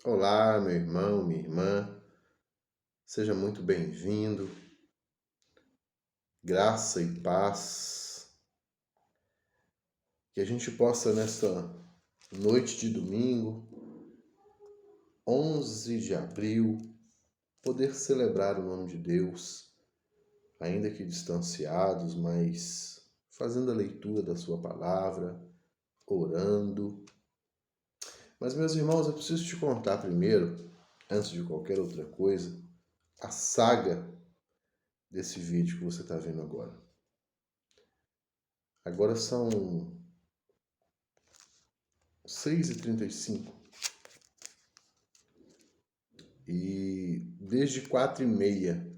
Olá, meu irmão, minha irmã, seja muito bem-vindo, graça e paz, que a gente possa nesta noite de domingo, 11 de abril, poder celebrar o nome de Deus, ainda que distanciados, mas fazendo a leitura da sua palavra, orando. Mas, meus irmãos, eu preciso te contar primeiro, antes de qualquer outra coisa, a saga desse vídeo que você está vendo agora. Agora são 6h35 e desde 4h30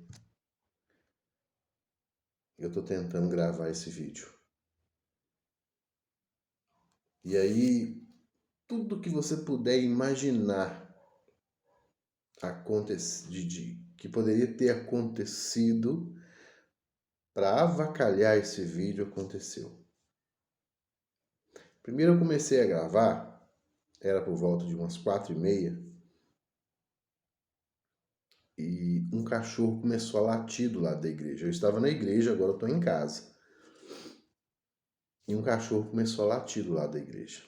eu estou tentando gravar esse vídeo. E aí, tudo que você puder imaginar que poderia ter acontecido para avacalhar esse vídeo aconteceu. Primeiro eu comecei a gravar, era por volta de umas 4h30, e um cachorro começou a latir do lado da igreja. Eu estava na igreja, agora eu estou em casa. E um cachorro começou a latir do lado da igreja.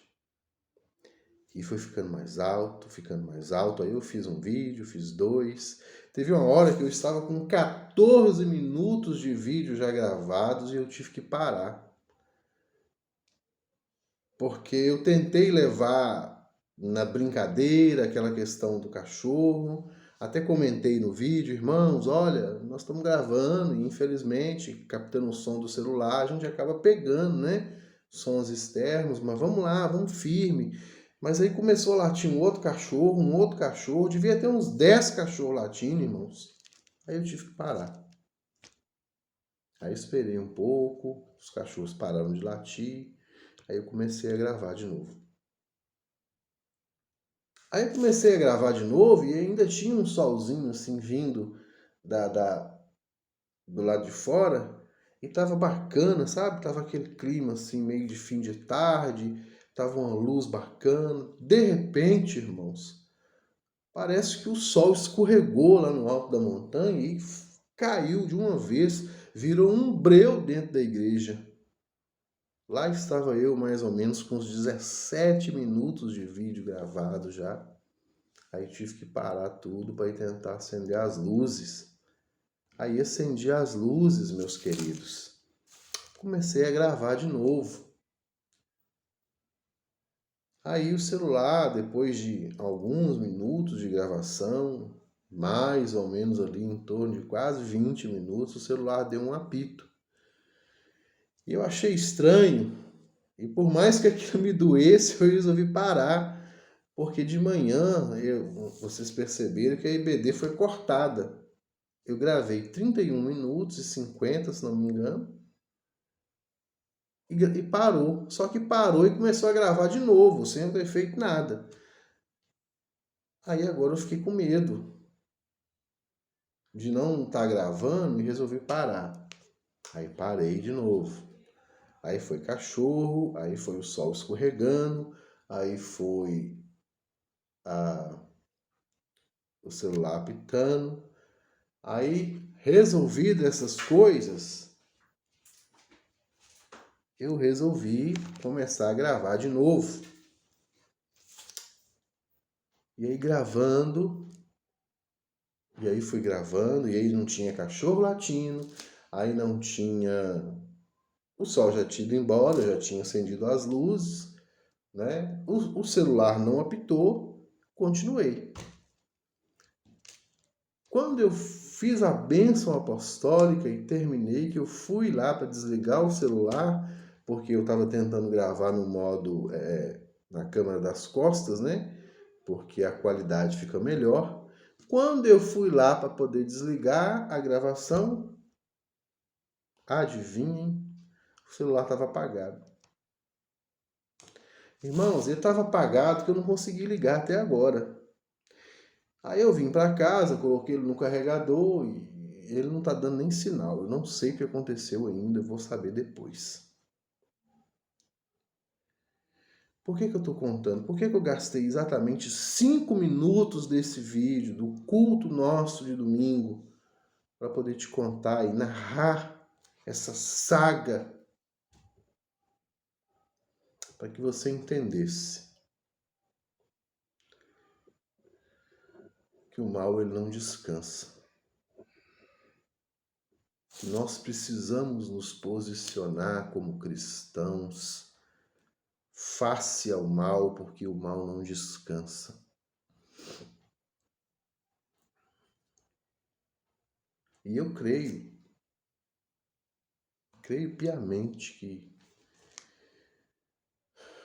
E foi ficando mais alto, ficando mais alto. Aí eu fiz um vídeo, fiz dois. Teve uma hora que eu estava com 14 minutos de vídeo já gravados e eu tive que parar. Porque eu tentei levar na brincadeira aquela questão do cachorro. Até comentei no vídeo, irmãos, olha, nós estamos gravando e infelizmente, captando o som do celular, a gente acaba pegando, né? Sons externos, mas vamos lá, vamos firme. Mas aí começou a latir um outro cachorro, devia ter uns 10 cachorros latindo, irmãos. Aí eu tive que parar. Aí esperei um pouco, os cachorros pararam de latir, aí eu comecei a gravar de novo. Aí eu comecei a gravar de novo e ainda tinha um solzinho assim vindo do lado de fora e tava bacana, sabe? Tava aquele clima assim meio de fim de tarde, tava uma luz bacana. De repente, irmãos, parece que o sol escorregou lá no alto da montanha e caiu de uma vez, virou um breu dentro da igreja. Lá estava eu mais ou menos com uns 17 minutos de vídeo gravado já. Aí tive que parar tudo para ir tentar acender as luzes. Aí acendi as luzes, meus queridos. Comecei a gravar de novo. Aí o celular, depois de alguns minutos de gravação, mais ou menos ali em torno de quase 20 minutos, o celular deu um apito. E eu achei estranho. E por mais que aquilo me doesse, eu resolvi parar. Porque de manhã, vocês perceberam que a IBD foi cortada. Eu gravei 31 minutos e 50, se não me engano, e parou. Só que parou e começou a gravar de novo, sem ter feito nada. Aí agora eu fiquei com medo de não estar gravando e resolvi parar. Aí parei de novo. Aí foi cachorro, aí foi o sol escorregando, aí foi o celular apitando. Aí, resolvido essas coisas, eu resolvi começar a gravar de novo. E aí gravando, e aí fui gravando, e aí não tinha cachorro latindo, aí não tinha... O sol já tinha ido embora, já tinha acendido as luzes, né? O celular não apitou, continuei. Quando eu fiz a bênção apostólica e terminei, que eu fui lá para desligar o celular, porque eu estava tentando gravar no modo na câmera das costas, né? Porque a qualidade fica melhor. Quando eu fui lá para poder desligar a gravação, adivinhem, o celular estava apagado. Irmãos, ele estava apagado que eu não consegui ligar até agora. Aí eu vim para casa, coloquei ele no carregador e ele não está dando nem sinal. Eu não sei o que aconteceu ainda, eu vou saber depois. Por que eu estou contando? Por que eu gastei exatamente 5 minutos desse vídeo, do culto nosso de domingo, para poder te contar e narrar essa saga, para que você entendesse que o mal ele não descansa. Que nós precisamos nos posicionar como cristãos face ao mal, porque o mal não descansa. E eu creio piamente que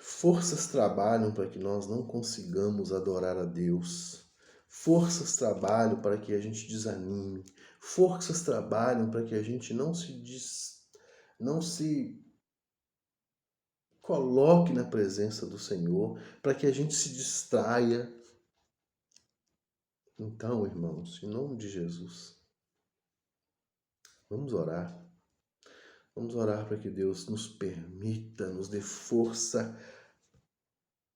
forças trabalham para que nós não consigamos adorar a Deus. Forças trabalham para que a gente desanime. Forças trabalham para que a gente não se coloque na presença do Senhor, para que a gente se distraia. Então, irmãos, em nome de Jesus, vamos orar. Vamos orar para que Deus nos permita, nos dê força,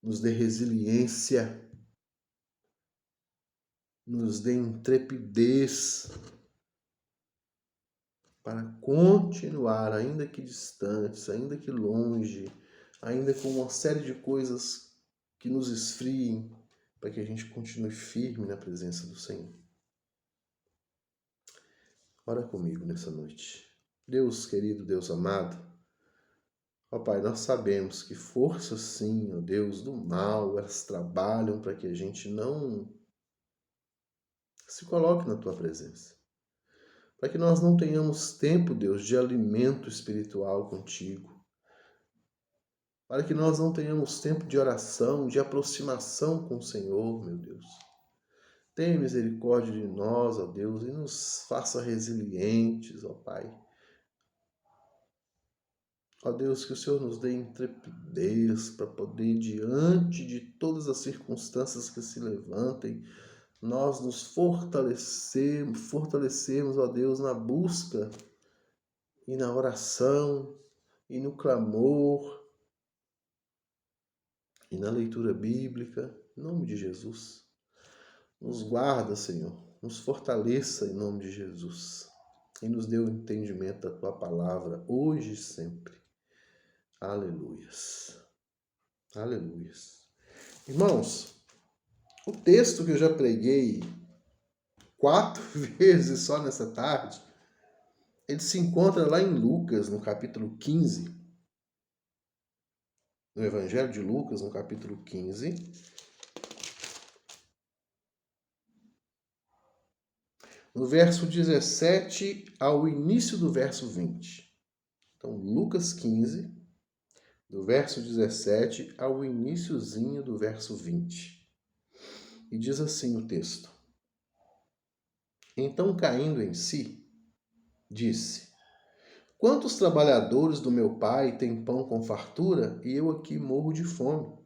nos dê resiliência, nos dê intrepidez para continuar, ainda que distantes, ainda que longe, ainda com uma série de coisas que nos esfriem, para que a gente continue firme na presença do Senhor. Ora comigo nessa noite. Deus querido, Deus amado, ó Pai, nós sabemos que forças sim, ó Deus, do mal, elas trabalham para que a gente não se coloque na Tua presença. Para que nós não tenhamos tempo, Deus, de alimento espiritual contigo. Para que nós não tenhamos tempo de oração, de aproximação com o Senhor, meu Deus. Tenha misericórdia de nós, ó Deus, e nos faça resilientes, ó Pai. Ó Deus, que o Senhor nos dê intrepidez para poder, diante de todas as circunstâncias que se levantem, nós nos fortalecemos, ó Deus, na busca e na oração e no clamor e na leitura bíblica, em nome de Jesus. Nos guarda, Senhor, nos fortaleça em nome de Jesus e nos dê o entendimento da Tua palavra, hoje e sempre. Aleluias. Aleluias. Irmãos, o texto que eu já preguei 4 vezes só nessa tarde, ele se encontra lá em Lucas, no capítulo 15. No Evangelho de Lucas, no capítulo 15. No verso 17 ao início do verso 20. Então, Lucas 15, do verso 17 ao iniciozinho do verso 20. E diz assim o texto: Então, caindo em si, disse: Quantos trabalhadores do meu pai têm pão com fartura e eu aqui morro de fome?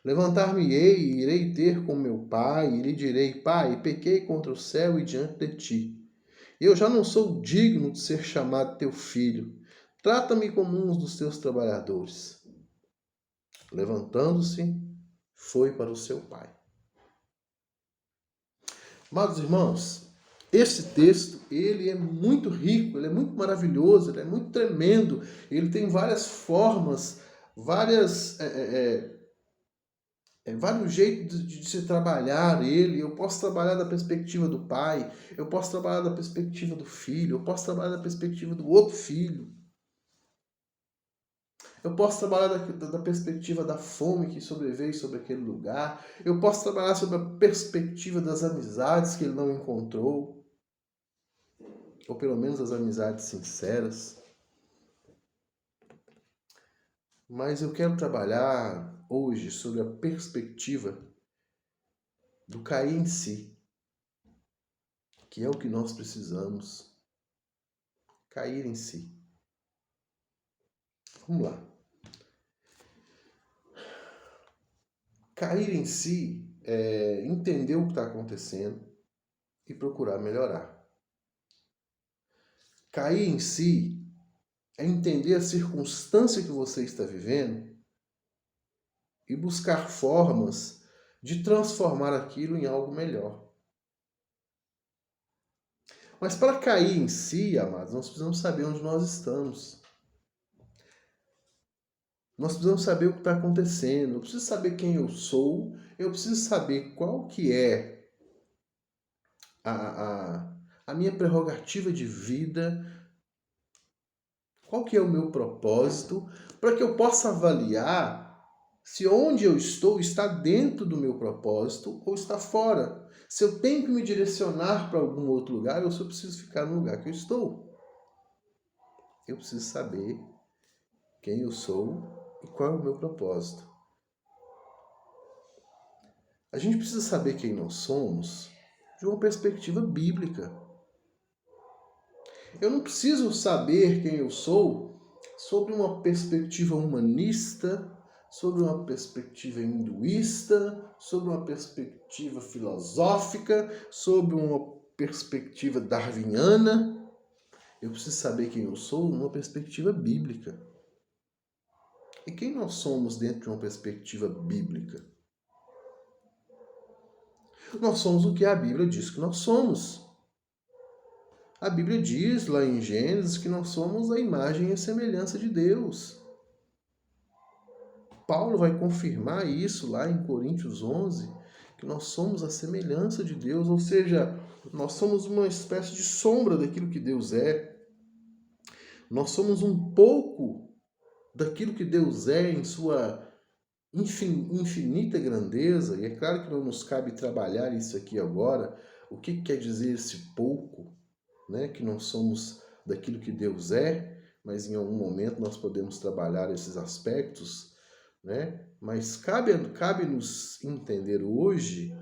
Levantar-me-ei e irei ter com meu pai, e lhe direi: Pai, pequei contra o céu e diante de ti. Eu já não sou digno de ser chamado teu filho. Trata-me como um dos teus trabalhadores. Levantando-se, foi para o seu pai. Amados irmãos, esse texto, ele é muito rico, ele é muito maravilhoso, ele é muito tremendo, ele tem várias formas, vários jeitos de se trabalhar ele. Eu posso trabalhar da perspectiva do pai, eu posso trabalhar da perspectiva do filho, eu posso trabalhar da perspectiva do outro filho. Eu posso trabalhar da perspectiva da fome que sobreveio sobre aquele lugar. Eu posso trabalhar sobre a perspectiva das amizades que ele não encontrou. Ou pelo menos as amizades sinceras. Mas eu quero trabalhar hoje sobre a perspectiva do cair em si, que é o que nós precisamos. Cair em si. Vamos lá. Cair em si é entender o que está acontecendo e procurar melhorar. Cair em si é entender a circunstância que você está vivendo e buscar formas de transformar aquilo em algo melhor. Mas para cair em si, amados, nós precisamos saber onde nós estamos. Nós precisamos saber o que está acontecendo. Eu preciso saber quem eu sou. Eu preciso saber qual que é a minha prerrogativa de vida, qual que é o meu propósito, para que eu possa avaliar se onde eu estou está dentro do meu propósito ou está fora. Se eu tenho que me direcionar para algum outro lugar ou se eu preciso ficar no lugar que eu estou. Eu preciso saber quem eu sou e qual é o meu propósito. A gente precisa saber quem nós somos de uma perspectiva bíblica. Eu não preciso saber quem eu sou sobre uma perspectiva humanista, sobre uma perspectiva hinduísta, sobre uma perspectiva filosófica, sobre uma perspectiva darwiniana. Eu preciso saber quem eu sou numa perspectiva bíblica. E quem nós somos dentro de uma perspectiva bíblica? Nós somos o que a Bíblia diz que nós somos. A Bíblia diz lá em Gênesis que nós somos a imagem e a semelhança de Deus. Paulo vai confirmar isso lá em Coríntios 11, que nós somos a semelhança de Deus, ou seja, nós somos uma espécie de sombra daquilo que Deus é. Nós somos um pouco daquilo que Deus é em sua infinita grandeza, e é claro que não nos cabe trabalhar isso aqui agora, o que quer dizer esse pouco, né? Que não somos daquilo que Deus é, mas em algum momento nós podemos trabalhar esses aspectos, né? Mas cabe-nos entender hoje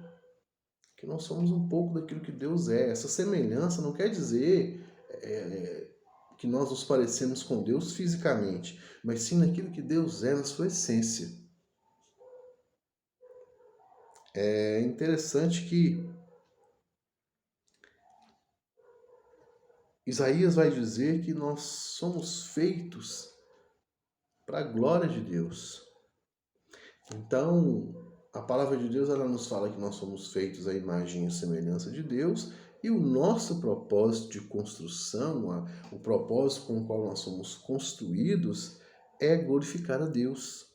que nós somos um pouco daquilo que Deus é. Essa semelhança não quer dizer que nós nos parecemos com Deus fisicamente, mas sim naquilo que Deus é na sua essência. É interessante que Isaías vai dizer que nós somos feitos para a glória de Deus. Então, a palavra de Deus ela nos fala que nós somos feitos à imagem e semelhança de Deus, e o nosso propósito de construção, o propósito com o qual nós somos construídos, é glorificar a Deus.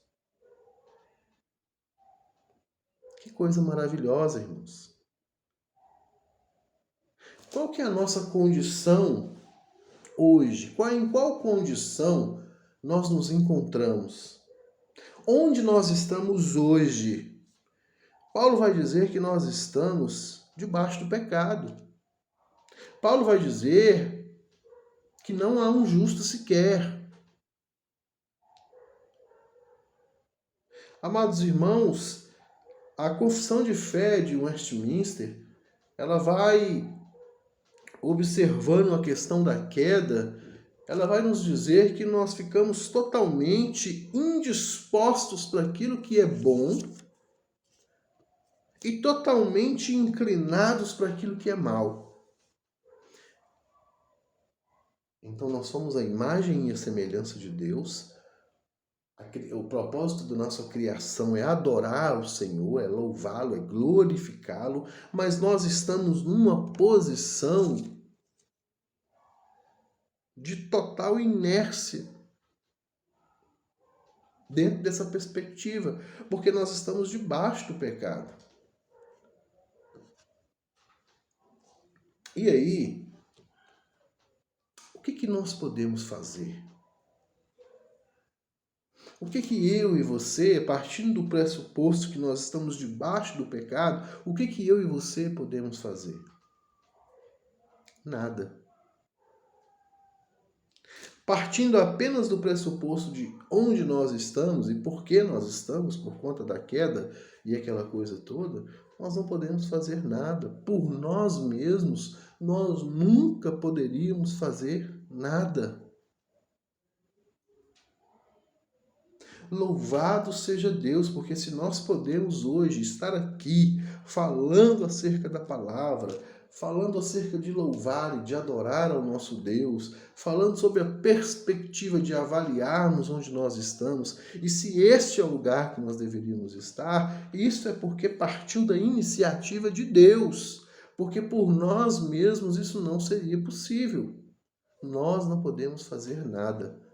Que coisa maravilhosa, irmãos. Qual que é a nossa condição hoje? Em qual condição nós nos encontramos? Onde nós estamos hoje? Paulo vai dizer que nós estamos debaixo do pecado. Paulo vai dizer que não há um justo sequer. Amados irmãos, a confissão de fé de Westminster, ela vai observando a questão da queda, ela vai nos dizer que nós ficamos totalmente indispostos para aquilo que é bom e totalmente inclinados para aquilo que é mal. Então nós somos a imagem e a semelhança de Deus. O propósito da nossa criação é adorar o Senhor, é louvá-lo, é glorificá-lo, mas nós estamos numa posição de total inércia dentro dessa perspectiva, porque nós estamos debaixo do pecado. E aí, o que nós podemos fazer? O que eu e você, partindo do pressuposto que nós estamos debaixo do pecado, o que eu e você podemos fazer? Nada. Partindo apenas do pressuposto de onde nós estamos e por que nós estamos, por conta da queda e aquela coisa toda, nós não podemos fazer nada. Por nós mesmos, nós nunca poderíamos fazer nada. Louvado seja Deus, porque se nós podemos hoje estar aqui falando acerca da palavra, falando acerca de louvar e de adorar ao nosso Deus, falando sobre a perspectiva de avaliarmos onde nós estamos e se este é o lugar que nós deveríamos estar, isso é porque partiu da iniciativa de Deus, porque por nós mesmos isso não seria possível. Nós não podemos fazer nada.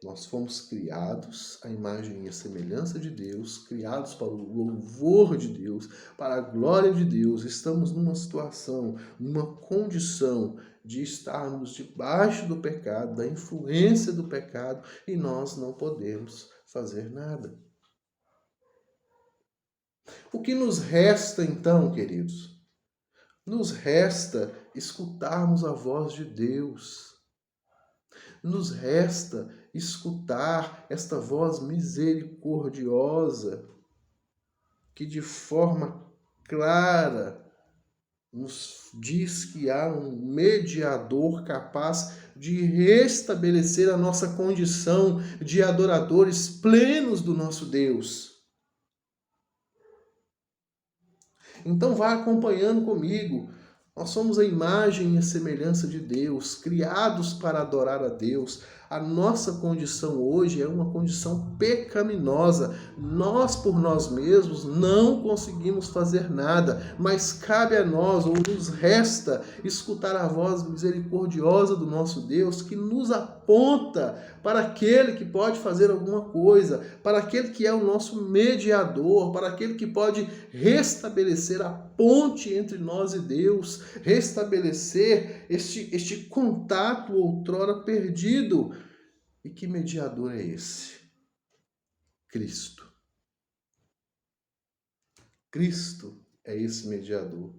Nós fomos criados à imagem e à semelhança de Deus, criados para o louvor de Deus, para a glória de Deus. Estamos numa situação, numa condição de estarmos debaixo do pecado, da influência do pecado, e nós não podemos fazer nada. O que nos resta então, queridos? Nos resta escutarmos a voz de Deus. Nos resta escutar esta voz misericordiosa que de forma clara nos diz que há um mediador capaz de restabelecer a nossa condição de adoradores plenos do nosso Deus. Então vá acompanhando comigo. Nós somos a imagem e a semelhança de Deus, criados para adorar a Deus. A nossa condição hoje é uma condição pecaminosa. Nós, por nós mesmos, não conseguimos fazer nada, mas cabe a nós, ou nos resta, escutar a voz misericordiosa do nosso Deus, que nos aponta para aquele que pode fazer alguma coisa, para aquele que é o nosso mediador, para aquele que pode restabelecer a ponte entre nós e Deus, restabelecer este contato outrora perdido. E que mediador é esse? Cristo. Cristo é esse mediador.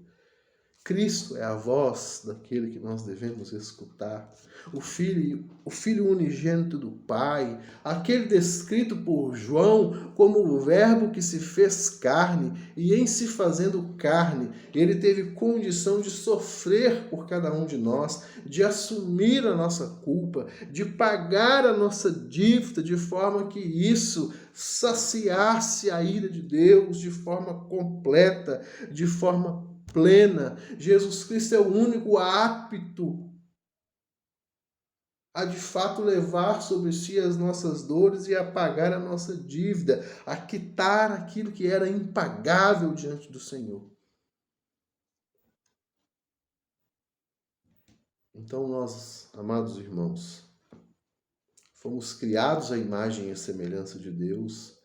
Cristo é a voz daquele que nós devemos escutar. O Filho unigênito do Pai, aquele descrito por João como o Verbo que se fez carne, e em se fazendo carne, ele teve condição de sofrer por cada um de nós, de assumir a nossa culpa, de pagar a nossa dívida, de forma que isso saciasse a ira de Deus de forma completa, de forma plena. Jesus Cristo é o único apto a de fato levar sobre si as nossas dores e a pagar a nossa dívida, a quitar aquilo que era impagável diante do Senhor. Então nós, amados irmãos, fomos criados à imagem e à semelhança de Deus,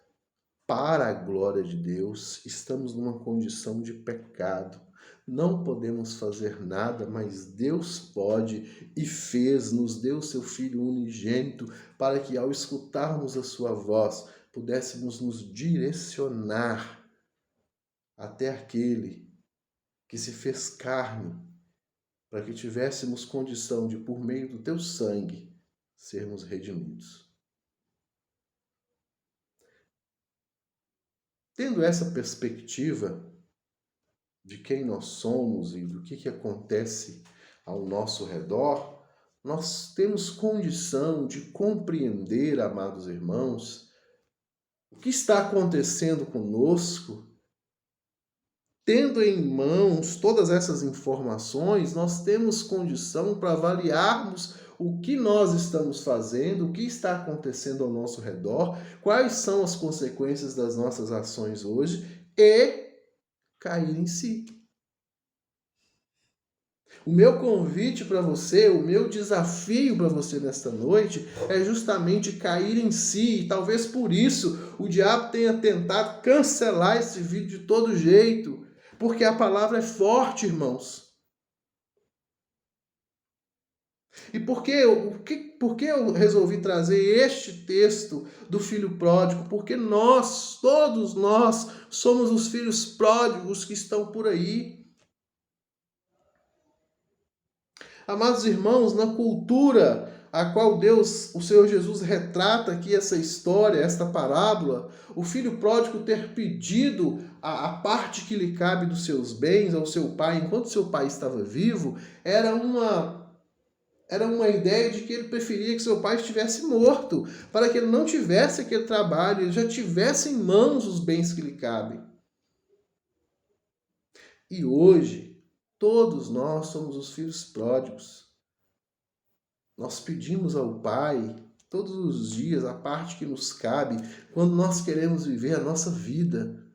para a glória de Deus, estamos numa condição de pecado. Não podemos fazer nada, mas Deus pode e fez, nos deu seu Filho unigênito, para que ao escutarmos a sua voz, pudéssemos nos direcionar até aquele que se fez carne, para que tivéssemos condição de, por meio do teu sangue, sermos redimidos. Tendo essa perspectiva de quem nós somos e do que acontece ao nosso redor, nós temos condição de compreender, amados irmãos, o que está acontecendo conosco. Tendo em mãos todas essas informações, nós temos condição para avaliarmos o que nós estamos fazendo, o que está acontecendo ao nosso redor, quais são as consequências das nossas ações hoje e cair em si. O meu convite para você, o meu desafio para você nesta noite é justamente cair em si. E talvez por isso o diabo tenha tentado cancelar esse vídeo de todo jeito, porque a palavra é forte, irmãos. E por que eu resolvi trazer este texto do filho pródigo? Porque nós, todos nós, somos os filhos pródigos que estão por aí. Amados irmãos, na cultura a qual Deus, o Senhor Jesus, retrata aqui essa história, esta parábola, o filho pródigo ter pedido a parte que lhe cabe dos seus bens ao seu pai, enquanto seu pai estava vivo, era uma ideia de que ele preferia que seu pai estivesse morto, para que ele não tivesse aquele trabalho, ele já tivesse em mãos os bens que lhe cabem. E hoje, todos nós somos os filhos pródigos. Nós pedimos ao Pai, todos os dias, a parte que nos cabe, quando nós queremos viver a nossa vida.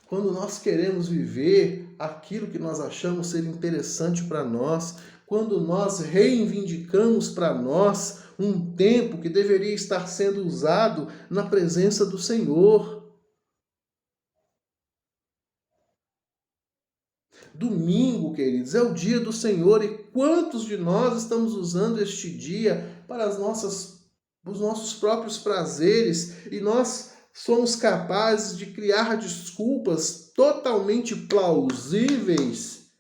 Quando nós queremos viver aquilo que nós achamos ser interessante para nós, quando nós reivindicamos para nós um tempo que deveria estar sendo usado na presença do Senhor. Domingo, queridos, é o dia do Senhor e quantos de nós estamos usando este dia para os nossos próprios prazeres e nós somos capazes de criar desculpas totalmente plausíveis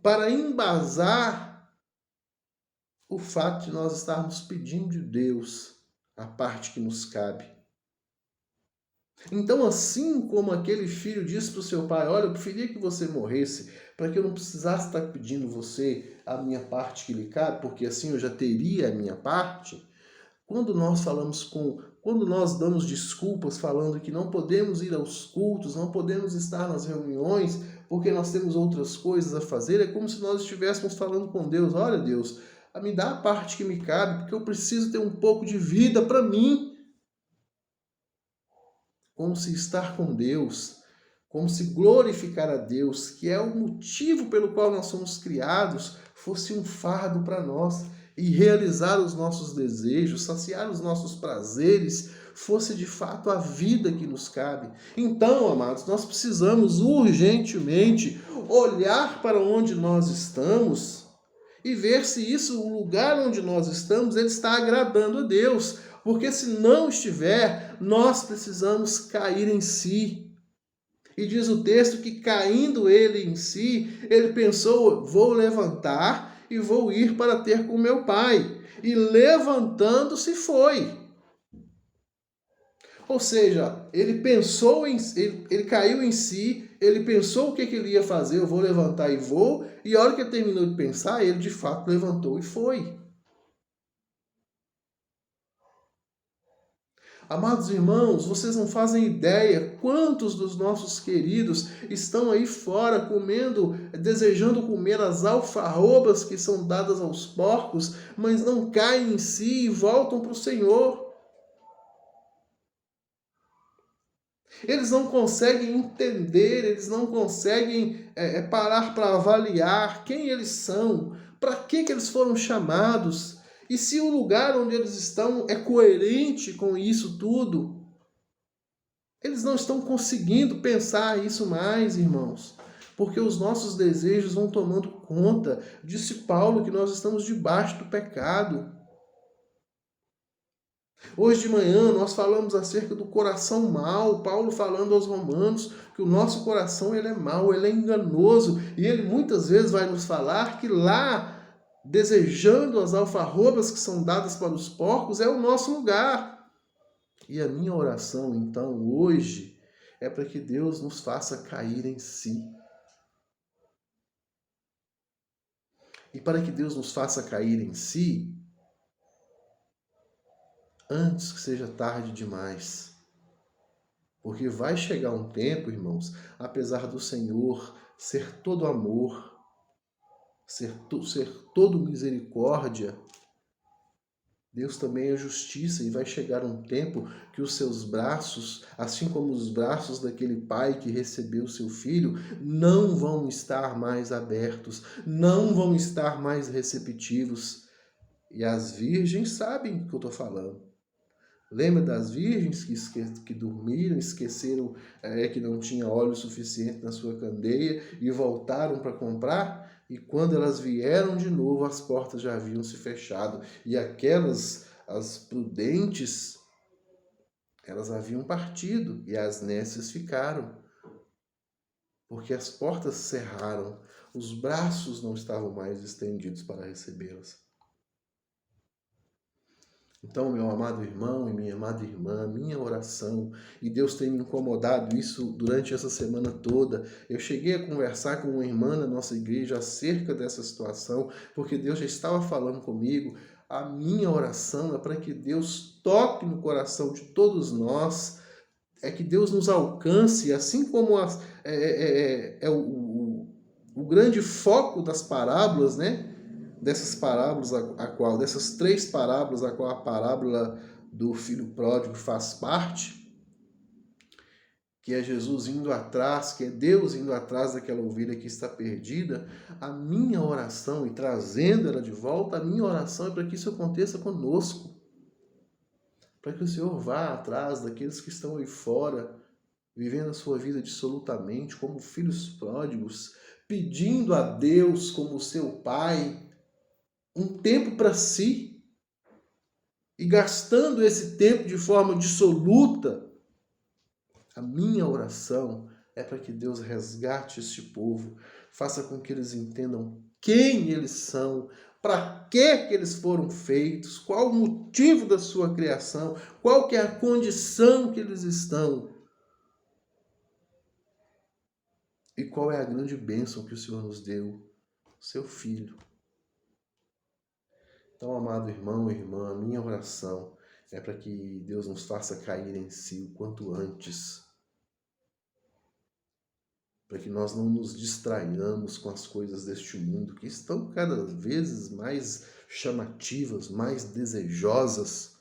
para embasar o fato de nós estarmos pedindo de Deus a parte que nos cabe. Então, assim como aquele filho disse para o seu pai, olha, eu preferia que você morresse para que eu não precisasse estar pedindo você a minha parte que lhe cabe, porque assim eu já teria a minha parte. Quando nós damos desculpas falando que não podemos ir aos cultos, não podemos estar nas reuniões, porque nós temos outras coisas a fazer, é como se nós estivéssemos falando com Deus, olha Deus, me dá a parte que me cabe, porque eu preciso ter um pouco de vida para mim. Como se estar com Deus, como se glorificar a Deus, que é o motivo pelo qual nós somos criados, fosse um fardo para nós. E realizar os nossos desejos, saciar os nossos prazeres, fosse de fato a vida que nos cabe. Então, amados, nós precisamos urgentemente olhar para onde nós estamos e ver se isso, o lugar onde nós estamos, ele está agradando a Deus. Porque se não estiver, nós precisamos cair em si. E diz o texto que caindo ele em si, ele pensou, vou levantar e vou ir para ter com meu pai. E levantando-se foi. Ou seja, ele pensou ele caiu em si, ele pensou o que ele ia fazer, eu vou levantar e vou, e a hora que ele terminou de pensar, ele de fato levantou e foi. Amados irmãos, vocês não fazem ideia quantos dos nossos queridos estão aí fora comendo, desejando comer as alfarrobas que são dadas aos porcos, mas não caem em si e voltam para o Senhor. Eles não conseguem entender, eles não conseguem parar para avaliar quem eles são, para que eles foram chamados, e se o lugar onde eles estão é coerente com isso tudo. Eles não estão conseguindo pensar isso mais, irmãos, porque os nossos desejos vão tomando conta. Disse Paulo que nós estamos debaixo do pecado. Hoje de manhã nós falamos acerca do coração mau, Paulo falando aos romanos que o nosso coração ele é mau, ele é enganoso, e ele muitas vezes vai nos falar que lá, desejando as alfarrobas que são dadas para os porcos, é o nosso lugar. E a minha oração, então, hoje, é para que Deus nos faça cair em si. E para que Deus nos faça cair em si, antes que seja tarde demais. Porque vai chegar um tempo, irmãos, apesar do Senhor ser todo amor, ser todo misericórdia, Deus também é justiça e vai chegar um tempo que os seus braços, assim como os braços daquele pai que recebeu seu filho, não vão estar mais abertos, não vão estar mais receptivos. E as virgens sabem do que eu estou falando. Lembra das virgens que dormiram, esqueceram que não tinha óleo suficiente na sua candeia e voltaram para comprar? E quando elas vieram de novo, as portas já haviam se fechado. E as prudentes, elas haviam partido e as nécias ficaram. Porque as portas cerraram, os braços não estavam mais estendidos para recebê-las. Então, meu amado irmão e minha amada irmã, minha oração, e Deus tem me incomodado isso durante essa semana toda. Eu cheguei a conversar com uma irmã da nossa igreja acerca dessa situação, porque Deus já estava falando comigo. A minha oração é para que Deus toque no coração de todos nós é que Deus nos alcance, assim como o grande foco das parábolas, né? Dessas parábolas, dessas 3 parábolas, a qual a parábola do filho pródigo faz parte, que é Jesus indo atrás, que é Deus indo atrás daquela ovelha que está perdida. A minha oração, e trazendo ela de volta, a minha oração é para que isso aconteça conosco. Para que o Senhor vá atrás daqueles que estão aí fora, vivendo a sua vida dissolutamente, como filhos pródigos, pedindo a Deus, como seu Pai, um tempo para si, e gastando esse tempo de forma dissoluta. A minha oração é para que Deus resgate este povo, faça com que eles entendam quem eles são, para que eles foram feitos, qual o motivo da sua criação, qual que é a condição que eles estão e qual é a grande bênção que o Senhor nos deu, seu Filho. Então, amado irmão e irmã, a minha oração é para que Deus nos faça cair em si o quanto antes, para que nós não nos distraiamos com as coisas deste mundo, que estão cada vez mais chamativas, mais desejosas.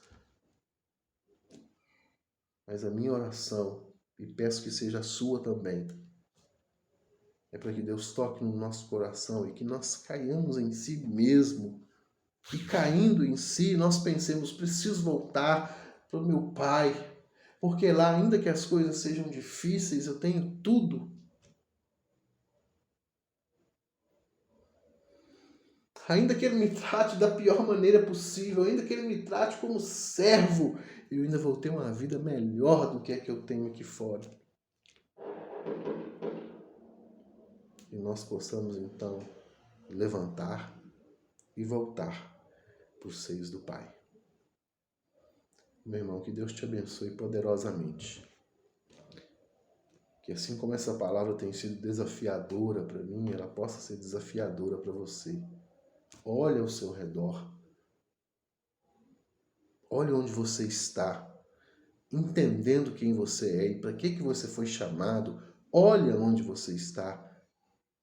Mas a minha oração, e peço que seja a sua também, é para que Deus toque no nosso coração e que nós caiamos em si mesmo. E caindo em si, nós pensemos, preciso voltar para o meu Pai, porque lá, ainda que as coisas sejam difíceis, eu tenho tudo. Ainda que Ele me trate da pior maneira possível, ainda que Ele me trate como servo, eu ainda vou ter uma vida melhor do que a que eu tenho aqui fora. E nós possamos, então, levantar e voltar para os seios do Pai. Meu irmão, que Deus te abençoe poderosamente. Que assim como essa palavra tem sido desafiadora para mim, ela possa ser desafiadora para você. Olha ao seu redor. Olha onde você está, entendendo quem você é e para que você foi chamado. Olha onde você está.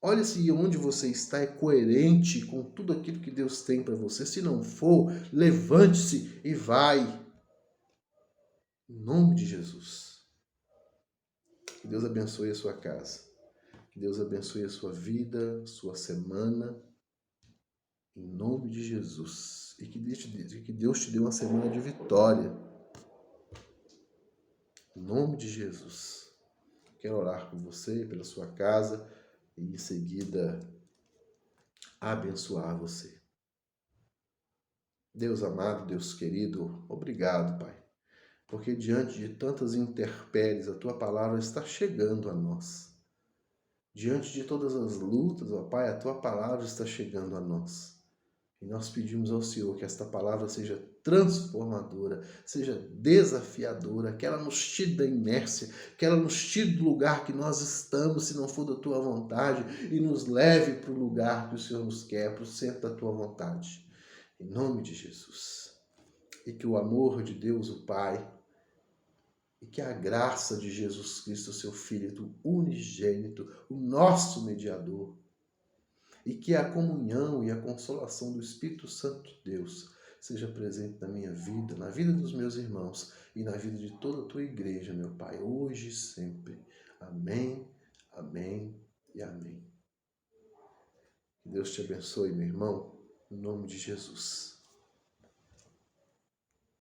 Olha se onde você está é coerente com tudo aquilo que Deus tem para você. Se não for, levante-se e vai. Em nome de Jesus. Que Deus abençoe a sua casa. Que Deus abençoe a sua vida, sua semana. Em nome de Jesus. E que Deus te dê uma semana de vitória. Em nome de Jesus. Quero orar por você, pela sua casa e em seguida abençoar você. Deus amado, Deus querido, obrigado, Pai. Porque diante de tantas intempéries, a Tua palavra está chegando a nós. Diante de todas as lutas, ó Pai, a Tua palavra está chegando a nós. E nós pedimos ao Senhor que esta palavra seja transformadora, seja desafiadora, que ela nos tire da inércia, que ela nos tire do lugar que nós estamos, se não for da Tua vontade, e nos leve para o lugar que o Senhor nos quer, para o centro da Tua vontade. Em nome de Jesus. E que o amor de Deus, o Pai, e que a graça de Jesus Cristo, seu Filho unigênito, o nosso mediador, e que a comunhão e a consolação do Espírito Santo de Deus seja presente na minha vida, na vida dos meus irmãos e na vida de toda a tua igreja, meu Pai, hoje e sempre. Amém, amém e amém. Que Deus te abençoe, meu irmão, em nome de Jesus.